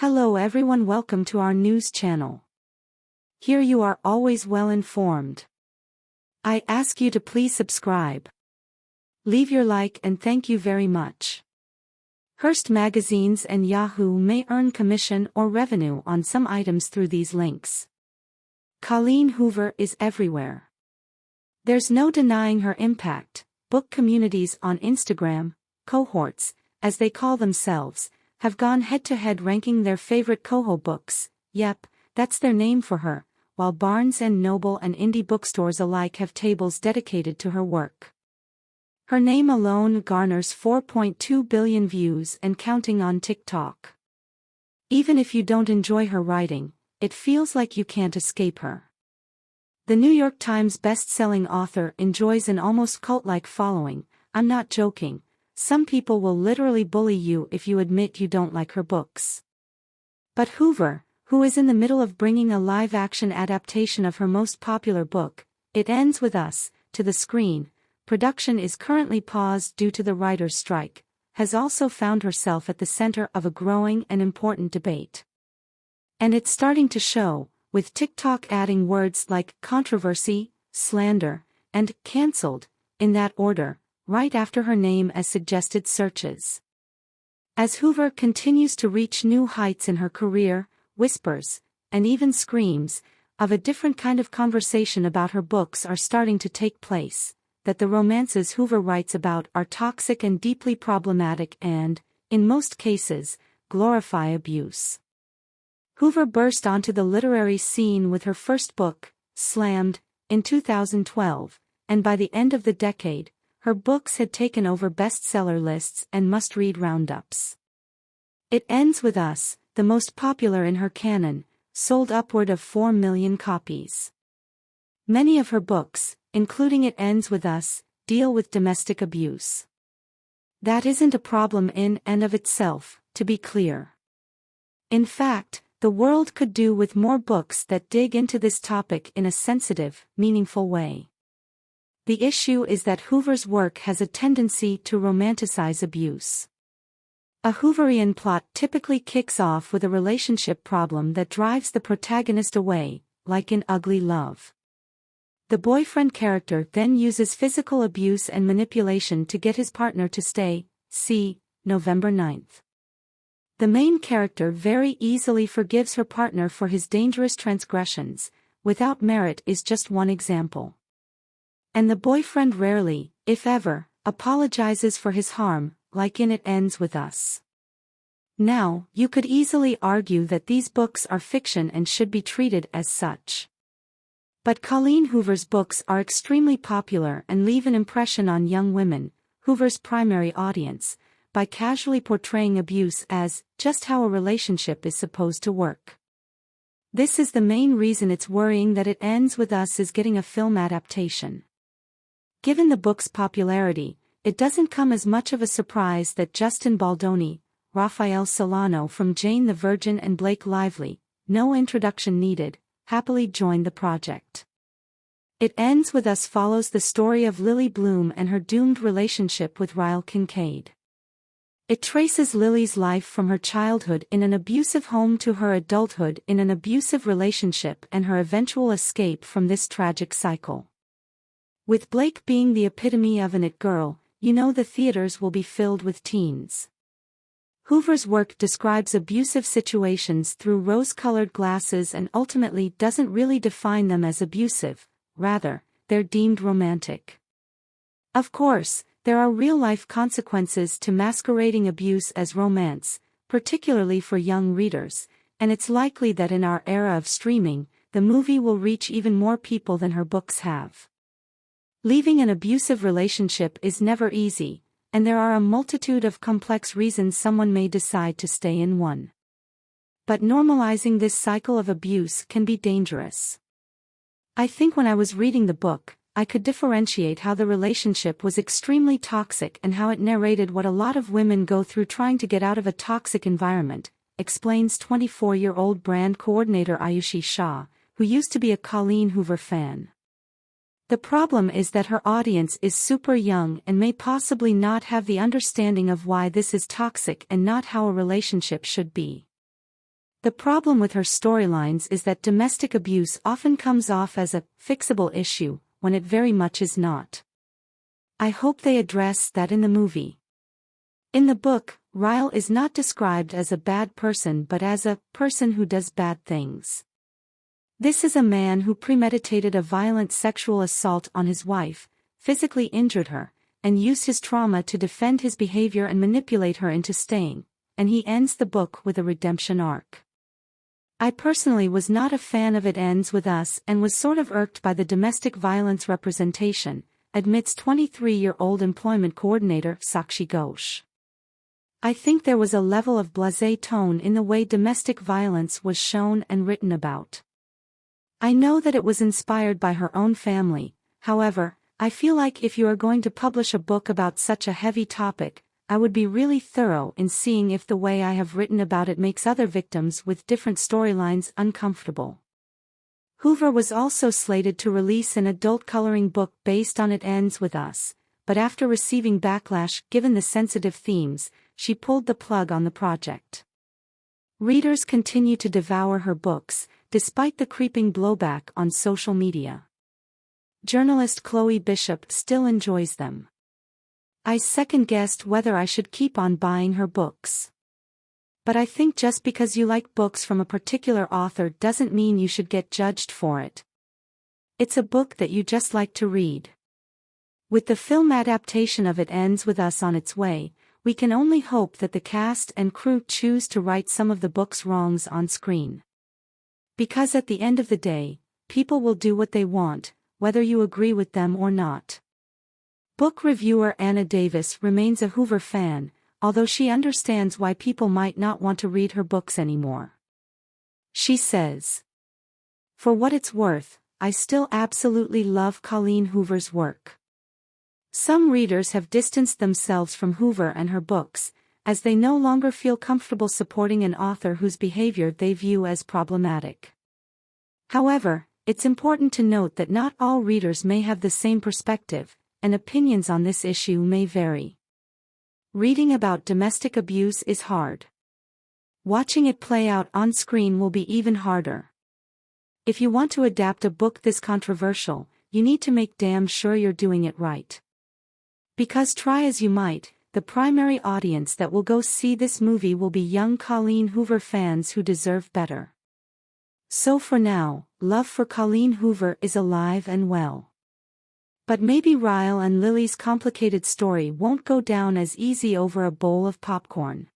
Hello everyone, welcome to our news channel. Here you are always well informed. I ask you to please subscribe. Leave your like and thank you very much. Hearst magazines and Yahoo may earn commission or revenue on some items through these links. Colleen Hoover is everywhere. There's no denying her impact. Book communities on Instagram, cohorts, as they call themselves, have gone head-to-head ranking their favorite coho books. Yep, that's their name for her, while Barnes & Noble and indie bookstores alike have tables dedicated to her work. Her name alone garners 4.2 billion views and counting on TikTok. Even if you don't enjoy her writing, it feels like you can't escape her. The New York Times best-selling author enjoys an almost cult-like following. I'm not joking. Some people will literally bully you if you admit you don't like her books. But Hoover, who is in the middle of bringing a live-action adaptation of her most popular book, It Ends With Us, to the screen, production is currently paused due to the writers' strike, has also found herself at the center of a growing and important debate. And it's starting to show, with TikTok adding words like controversy, slander, and cancelled, in that order, right after her name as suggested searches. As Hoover continues to reach new heights in her career, whispers, and even screams, of a different kind of conversation about her books are starting to take place, that the romances Hoover writes about are toxic and deeply problematic and, in most cases, glorify abuse. Hoover burst onto the literary scene with her first book, Slammed, in 2012, and by the end of the decade, her books had taken over bestseller lists and must-read roundups. It Ends With Us, the most popular in her canon, sold upward of 4 million copies. Many of her books, including It Ends With Us, deal with domestic abuse. That isn't a problem in and of itself, to be clear. In fact, the world could do with more books that dig into this topic in a sensitive, meaningful way. The issue is that Hoover's work has a tendency to romanticize abuse. A Hooverian plot typically kicks off with a relationship problem that drives the protagonist away, like in Ugly Love. The boyfriend character then uses physical abuse and manipulation to get his partner to stay. See November 9th. The main character very easily forgives her partner for his dangerous transgressions. Without Merit is just one example. And the boyfriend rarely, if ever, apologizes for his harm, like in It Ends With Us. Now, you could easily argue that these books are fiction and should be treated as such. But Colleen Hoover's books are extremely popular and leave an impression on young women, Hoover's primary audience, by casually portraying abuse as just how a relationship is supposed to work. This is the main reason it's worrying that It Ends With Us is getting a film adaptation. Given the book's popularity, it doesn't come as much of a surprise that Justin Baldoni, Raphael Solano from Jane the Virgin and Blake Lively, no introduction needed, happily joined the project. It Ends With Us follows the story of Lily Bloom and her doomed relationship with Ryle Kincaid. It traces Lily's life from her childhood in an abusive home to her adulthood in an abusive relationship and her eventual escape from this tragic cycle. With Blake being the epitome of an it girl, you know the theaters will be filled with teens. Hoover's work describes abusive situations through rose-colored glasses and ultimately doesn't really define them as abusive, rather, they're deemed romantic. Of course, there are real-life consequences to masquerading abuse as romance, particularly for young readers, and it's likely that in our era of streaming, the movie will reach even more people than her books have. Leaving an abusive relationship is never easy, and there are a multitude of complex reasons someone may decide to stay in one. But normalizing this cycle of abuse can be dangerous. I think when I was reading the book, I could differentiate how the relationship was extremely toxic and how it narrated what a lot of women go through trying to get out of a toxic environment, explains 24-year-old brand coordinator Ayushi Shah, who used to be a Colleen Hoover fan. The problem is that her audience is super young and may possibly not have the understanding of why this is toxic and not how a relationship should be. The problem with her storylines is that domestic abuse often comes off as a fixable issue, when it very much is not. I hope they address that in the movie. In the book, Ryle is not described as a bad person but as a person who does bad things. This is a man who premeditated a violent sexual assault on his wife, physically injured her, and used his trauma to defend his behavior and manipulate her into staying, and he ends the book with a redemption arc. I personally was not a fan of It Ends With Us and was sort of irked by the domestic violence representation, admits 23-year-old employment coordinator Sakshi Ghosh. I think there was a level of blasé tone in the way domestic violence was shown and written about. I know that it was inspired by her own family, however, I feel like if you are going to publish a book about such a heavy topic, I would be really thorough in seeing if the way I have written about it makes other victims with different storylines uncomfortable. Hoover was also slated to release an adult coloring book based on It Ends With Us, but after receiving backlash given the sensitive themes, she pulled the plug on the project. Readers continue to devour her books, despite the creeping blowback on social media. Journalist Chloe Bishop still enjoys them. I second-guessed whether I should keep on buying her books. But I think just because you like books from a particular author doesn't mean you should get judged for it. It's a book that you just like to read. With the film adaptation of It Ends With Us on its way, we can only hope that the cast and crew choose to right some of the book's wrongs on screen. Because at the end of the day, people will do what they want, whether you agree with them or not. Book reviewer Anna Davis remains a Hoover fan, although she understands why people might not want to read her books anymore. She says, "For what it's worth, I still absolutely love Colleen Hoover's work. Some readers have distanced themselves from Hoover and her books, as they no longer feel comfortable supporting an author whose behavior they view as problematic. However, it's important to note that not all readers may have the same perspective, and opinions on this issue may vary. Reading about domestic abuse is hard. Watching it play out on screen will be even harder. If you want to adapt a book this controversial, you need to make damn sure you're doing it right. Because try as you might, the primary audience that will go see this movie will be young Colleen Hoover fans who deserve better. So for now, love for Colleen Hoover is alive and well. But maybe Ryle and Lily's complicated story won't go down as easy over a bowl of popcorn.